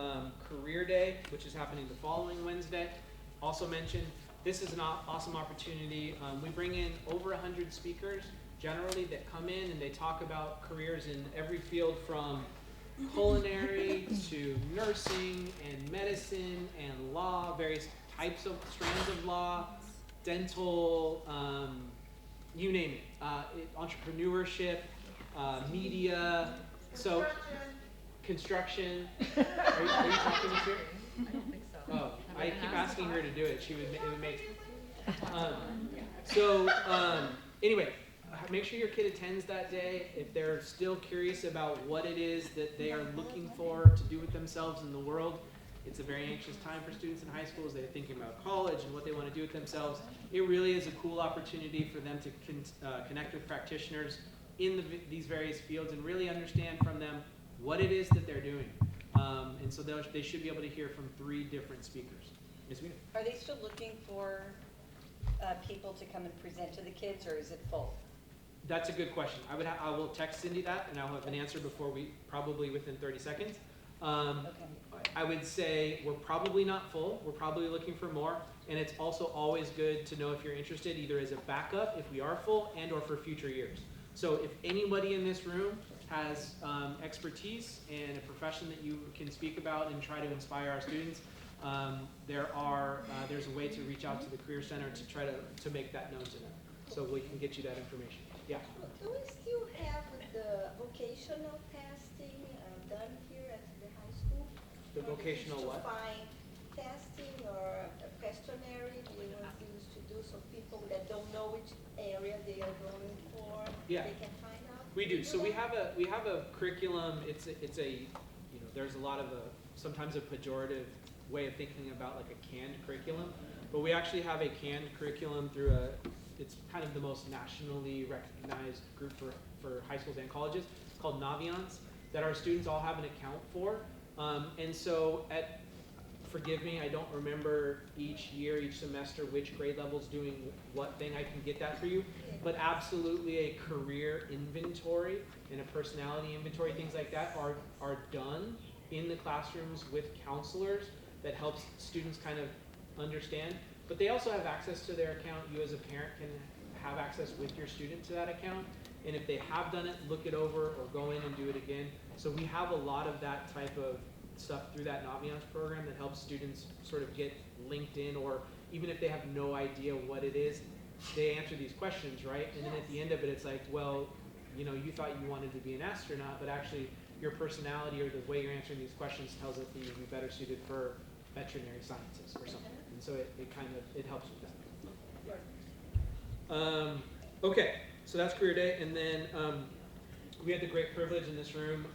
Speaker 1: career day, which is happening the following Wednesday. Also mentioned, this is an awesome opportunity. We bring in over 100 speakers, generally, that come in and they talk about careers in every field from culinary to nursing and medicine and law, various types of strands of law, dental, you name it, entrepreneurship, media, so construction. Are you talking this year?
Speaker 16: I don't think so.
Speaker 1: Oh, I keep asking her to do it. It would make. Anyway, make sure your kid attends that day. If they're still curious about what it is that they are looking for to do with themselves in the world, it's a very anxious time for students in high school as they're thinking about college and what they want to do with themselves. It really is a cool opportunity for them to connect with practitioners in these various fields and really understand from them what it is that they're doing. And so they should be able to hear from 3 different speakers. Ms. Wiener?
Speaker 18: Are they still looking for people to come and present to the kids, or is it full?
Speaker 1: That's a good question. I will text Cindy that, and I'll have an answer probably within 30 seconds. I would say we're probably not full. We're probably looking for more. And it's also always good to know if you're interested, either as a backup, if we are full, and or for future years. So if anybody in this room has expertise and a profession that you can speak about and try to inspire our students, there's a way to reach out to the Career Center to try to make that known to them. So we can get you that information. Yeah?
Speaker 19: Do we still have the vocational testing done here at the high school?
Speaker 1: The vocational what?
Speaker 19: To find testing or a questionnaire we want students to do so people that don't know which area they are going for,
Speaker 1: Yeah.
Speaker 19: they can find out?
Speaker 1: We do. So we have a curriculum. It's a there's a lot of sometimes a pejorative way of thinking about like a canned curriculum, but we actually have a canned curriculum through it's kind of the most nationally recognized group for high schools and colleges. It's called Naviance, that our students all have an account for. And so forgive me, I don't remember each year, each semester, which grade level's doing what thing. I can get that for you. But absolutely a career inventory and a personality inventory, things like that are done in the classrooms with counselors that helps students kind of understand. But they also have access to their account. You as a parent can have access with your student to that account. And if they have done it, look it over or go in and do it again. So we have a lot of that type of stuff through that Naviance program that helps students sort of get linked in, or even if they have no idea what it is, they answer these questions, right? And then at the end of it, it's like, well, you thought you wanted to be an astronaut, but actually your personality or the way you're answering these questions tells us that you'd be better suited for veterinary sciences or something. And so it helps with that. Okay, so that's Career Day. And then we had the great privilege in this room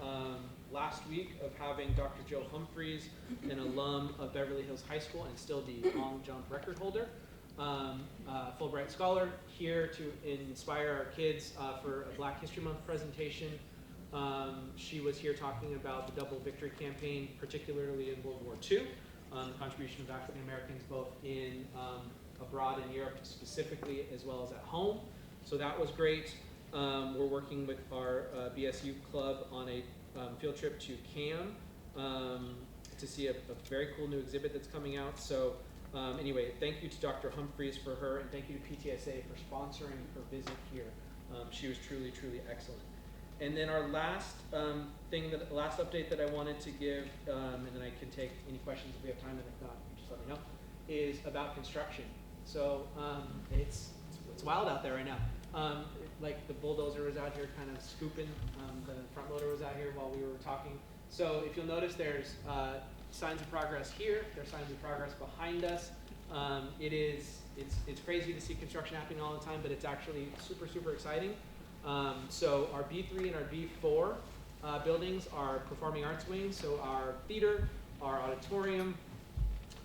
Speaker 1: last week of having Dr. Joe Humphreys, an alum of Beverly Hills High School and still the long jump record holder, Fulbright scholar, here to inspire our kids for a Black History Month presentation. She was here talking about the Double Victory campaign, particularly in World War II, the contribution of African Americans both in abroad in Europe specifically as well as at home. So that was great. We're working with our BSU club on a field trip to CAM to see a very cool new exhibit that's coming out. So anyway, thank you to Dr. Humphreys for her, and thank you to PTSA for sponsoring her visit here. She was truly, truly excellent. And then our last last update that I wanted to give, and then I can take any questions if we have time, and if not, just let me know, is about construction. So it's wild out there right now. Like the bulldozer was out here kind of scooping, the front loader was out here while we were talking. So if you'll notice, there's signs of progress here, there's signs of progress behind us. It's crazy to see construction happening all the time, but it's actually super, super exciting. So our B3 and our B4 buildings are performing arts wings. So our theater, our auditorium,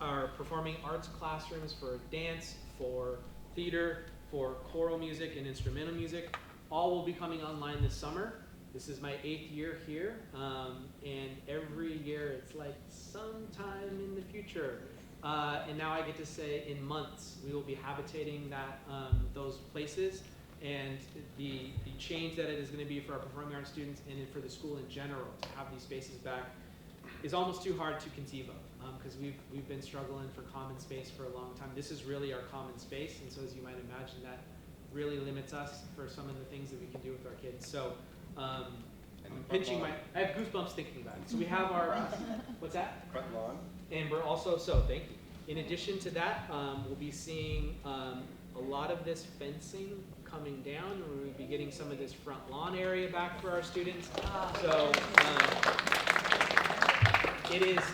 Speaker 1: our performing arts classrooms for dance, for theater, for choral music and instrumental music, all will be coming online this summer. This is my 8th year here, and every year it's like sometime in the future. And now I get to say in months we will be habitating those places. And the change that it is going to be for our performing arts students and for the school in general to have these spaces back is almost too hard to conceive of, because we've been struggling for common space for a long time. This is really our common space, and so as you might imagine, that really limits us for some of the things that we can do with our kids. So I'm pinching I have goosebumps thinking about it. So we have our, what's that?
Speaker 3: Front lawn.
Speaker 1: And we're also, thank you. In addition to that, we'll be seeing a lot of this fencing coming down, and we'll be getting some of this front lawn area back for our students. So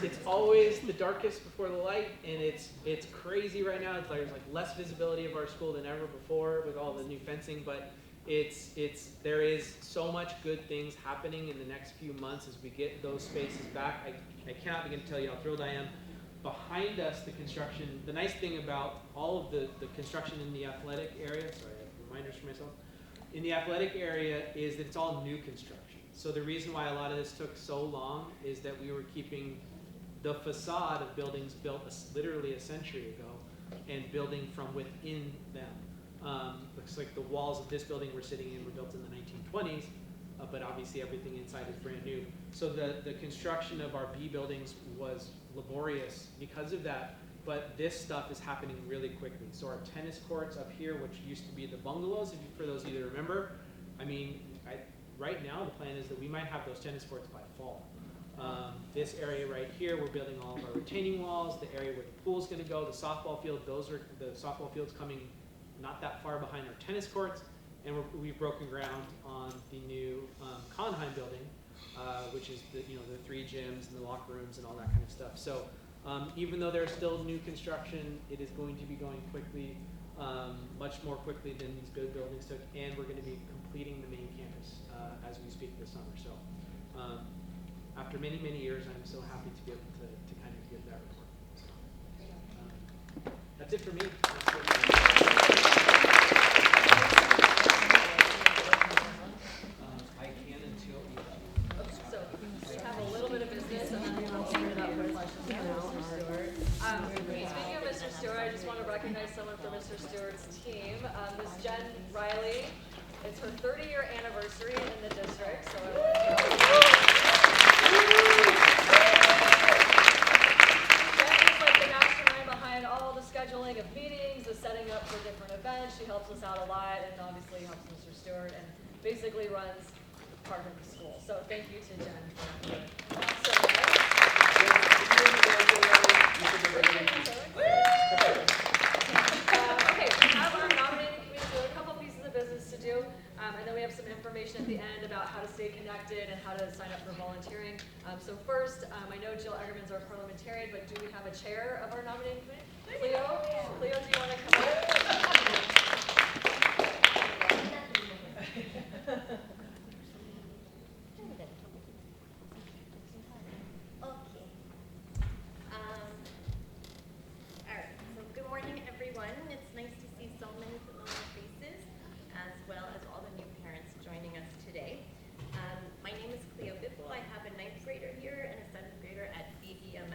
Speaker 1: it's always the darkest before the light, and it's crazy right now. There's like less visibility of our school than ever before with all the new fencing, but there is so much good things happening in the next few months as we get those spaces back. I cannot begin to tell you how thrilled I am. Behind us, the construction, the nice thing about all of the construction in the athletic area, sorry, I have reminders for myself, in the athletic area is that it's all new construction. So the reason why a lot of this took so long is that we were keeping the facade of buildings built literally a century ago and building from within them. Looks like the walls of this building we're sitting in were built in the 1920s, but obviously everything inside is brand new. So the construction of our B buildings was laborious because of that, but this stuff is happening really quickly. So our tennis courts up here, which used to be the bungalows, for those of you that remember, I mean, right now the plan is that we might have those tennis courts by fall. This area right here, we're building all of our retaining walls, the area where the pool's gonna go, the softball field, the softball field's coming not that far behind our tennis courts, and we've broken ground on the new Conheim building, which is the 3 gyms and the locker rooms and all that kind of stuff. So even though there's still new construction, it is going to be going quickly, much more quickly than these good buildings took, and we're going to be completing the main campus as we speak this summer. So after many, many years, I'm so happy to be able to kind of give that report. So, that's it for me. I can until
Speaker 4: So we have a little bit of business, and then we'll open it up for questions for Mr. Stewart. Speaking of Mr. Stewart, I just want to recognize someone from Mr. Stewart's team. Ms. Jen Riley. It's her 30-year anniversary in the district, so I want to Jen is like the mastermind behind all the scheduling of meetings, the setting up for different events. She helps us out a lot, and obviously helps Mr. Stewart, and basically runs part of the school. So thank you to Jen for that. Okay, we have our nominating committee. We have a couple pieces of business to do, and then we have some information at the end about how to stay connected and how to sign up for volunteering. So first, I know Jill Eggerman's our parliamentarian, but do we have a chair of our nominating committee? Cleo, do you want to come up?
Speaker 16: Okay. Alright, so good morning everyone. It's nice to see so many familiar faces, as well as all the new parents joining us today. My name is Cleo Biffle. I have a 9th grader here and a 7th grader at BHHS,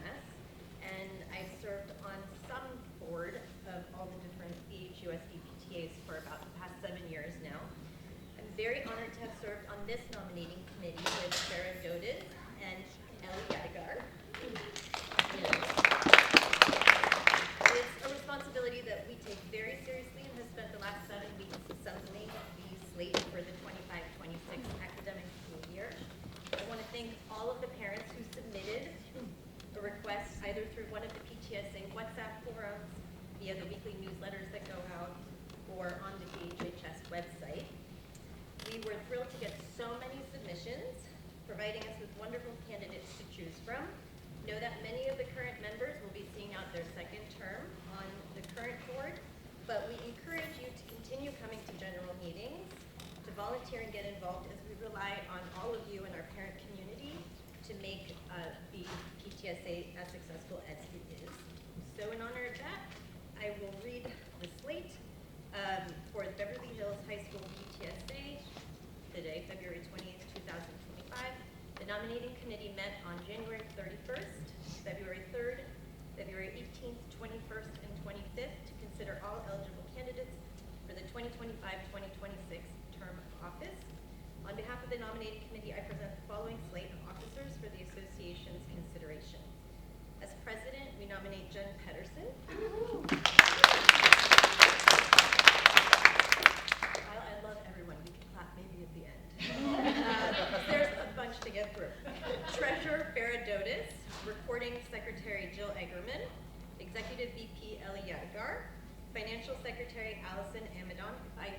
Speaker 16: and I've served on some board of all the different BHUS PTAs for about the past 7 years now. I'm very honored to have served on this nominating committee with Sarah Dodes and Ellie Yadigar. It's a responsibility that we take very seriously and have spent the last 7 weeks assembling the slate for the 25-26 academic school year. I want to thank all of the parents who submitted a request either through one of the PTSA WhatsApp forums, via the weekly newsletters that go out, or on the BHHS website. We were thrilled to get so many submissions, providing us with wonderful candidates to choose from. Know that many of the current members will be seeing out their 2nd term on the current board, but we encourage you to continue coming to general meetings, to volunteer and get involved, as we rely on all of you and our parent community to make the PTSA as successful as it is. So in honor of that, I will read the slate for the Beverly Hills High School PTSA today, February 28th, 2025. The nominating committee met on January 31st, February 3rd, February 18th, 21st, and 25th to consider all eligible candidates for the 2025-2026 term of office. On behalf of the nominating committee, I present the following slate of officers for the association's consideration. As president, we nominate Jen Pedersen. I love everyone. We can clap maybe at the end. There's a bunch to get through. Treasurer Farah Dodes, Recording Secretary Jill Eggerman, Executive VP Ellie Yadigar, Financial Secretary Allison Amadon. If I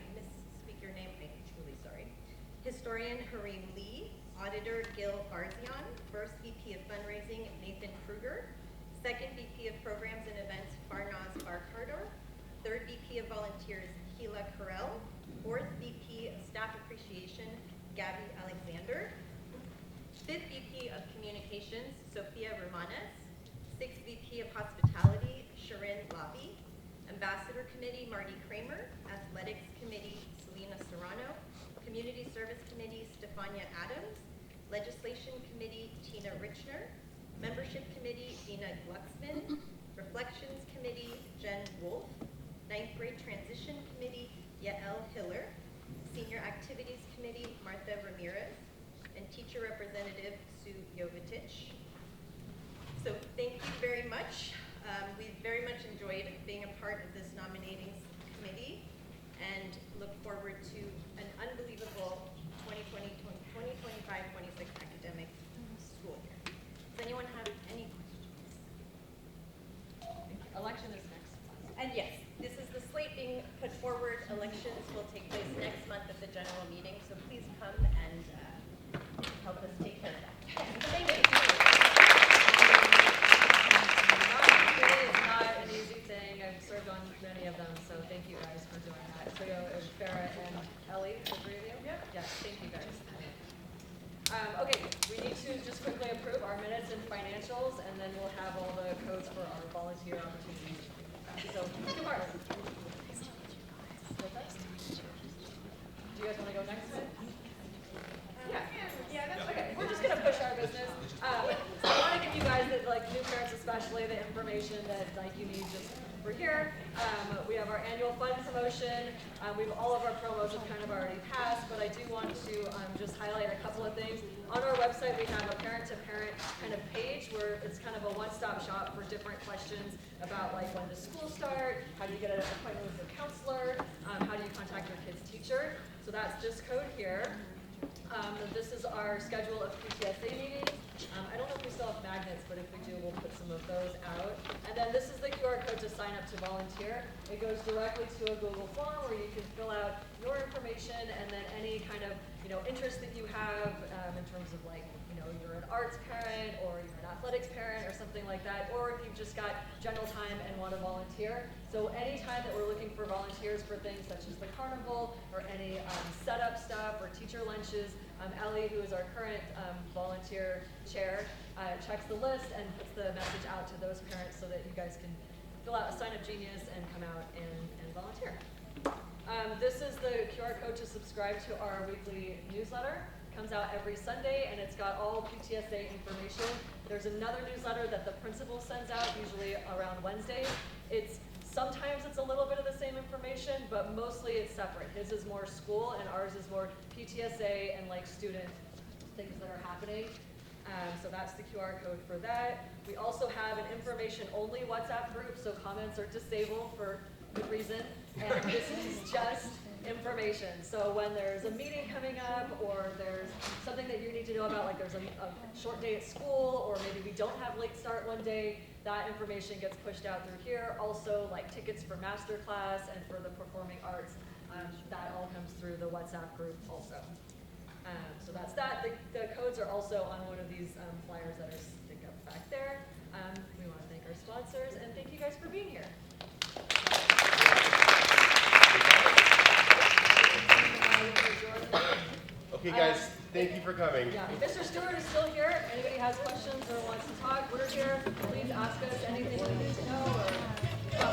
Speaker 16: Auditor Gil Barzion. First VP of Fundraising Nathan Kruger. Second VP of Programs and Events Farnaz Barkardor. Third VP of Volunteers Hila Carell. Fourth VP of Staff Appreciation Gabby Alexander. Fifth VP of Communications Sophia Romanes. Sixth VP of Hospitality Sharon Lobby. Ambassador Committee Marty Kramer. Athletics Committee Selena Serrano. Community Service Committee Stefania Adams. Legislation Committee Tina Richner. Membership Committee Dina Glucksman. Reflections Committee Jen Wolf. Ninth Grade Transition Committee Yael Hiller. Senior Activities Committee Martha Ramirez. And Teacher Representative Sue Jovitich. So thank you very much. We've very much enjoyed being a part of this nominating committee and look forward to an unbelievable 2025-26 academic school year. Does anyone have any questions? Election is next. And yes, this is the slate being put forward. Elections will take place next month at the general meeting, so please come and help us take care of that. Thank you.
Speaker 4: It's not an easy thing. I've served on many of them, so thank you guys for doing that. Cleo, Farah, and Ellie, the three of you? Yep. Yes, thank you guys. Okay, we need to just quickly approve our minutes and financials, and then we'll have all the codes for our volunteer opportunities. So, Kumar. Do you guys want to go next time? Yeah, that's okay. We're just gonna push our business. So I want to give you guys, like new parents especially, the information that you need just for here. We have our annual fund promotion. We've all of our promos have kind of already passed, but I do want to just highlight a couple of things. On our website, we have a parent-to-parent kind of page where it's kind of a one-stop shop for different questions about like when does school start, how do you get an appointment with your counselor, how do you contact your kid's teacher. So that's this code here. This is our schedule of PTSA meetings. I don't know if we still have magnets, but if we do, we'll put some of those out. And then this is the QR code to sign up to volunteer. It goes directly to a Google form where you can fill out your information and then any kind of interest that you have in terms of like you're an arts parent or you're an athletics parent or something like that, or if you've just got general time and want to volunteer. So any time that we're looking for volunteers for things such as the carnival or any setup stuff or teacher lunches, Ellie, who is our current volunteer chair, checks the list and puts the message out to those parents so that you guys can fill out a sign up genius and come out and volunteer. This is the QR code to subscribe to our weekly newsletter. Comes out every Sunday, and it's got all PTSA information. There's another newsletter that the principal sends out, usually around Wednesdays. Sometimes it's a little bit of the same information, but mostly it's separate. His is more school, and ours is more PTSA and like student things that are happening. So that's the QR code for that. We also have an information-only WhatsApp group, so comments are disabled for good reason, and this is just information. So when there's a meeting coming up or there's something that you need to know about, like there's a short day at school or maybe we don't have late start one day, that information gets pushed out through here. Also like tickets for master class and for the performing arts, that all comes through the WhatsApp group also. So that's that. The codes are also on one of these flyers that I stick up back there. We want to thank our sponsors and thank you guys for being here.
Speaker 3: Okay, guys, thank you for coming.
Speaker 4: Yeah, Mr. Stewart is still here. If anybody has questions or wants to talk, we're here. Please ask us anything you need to know or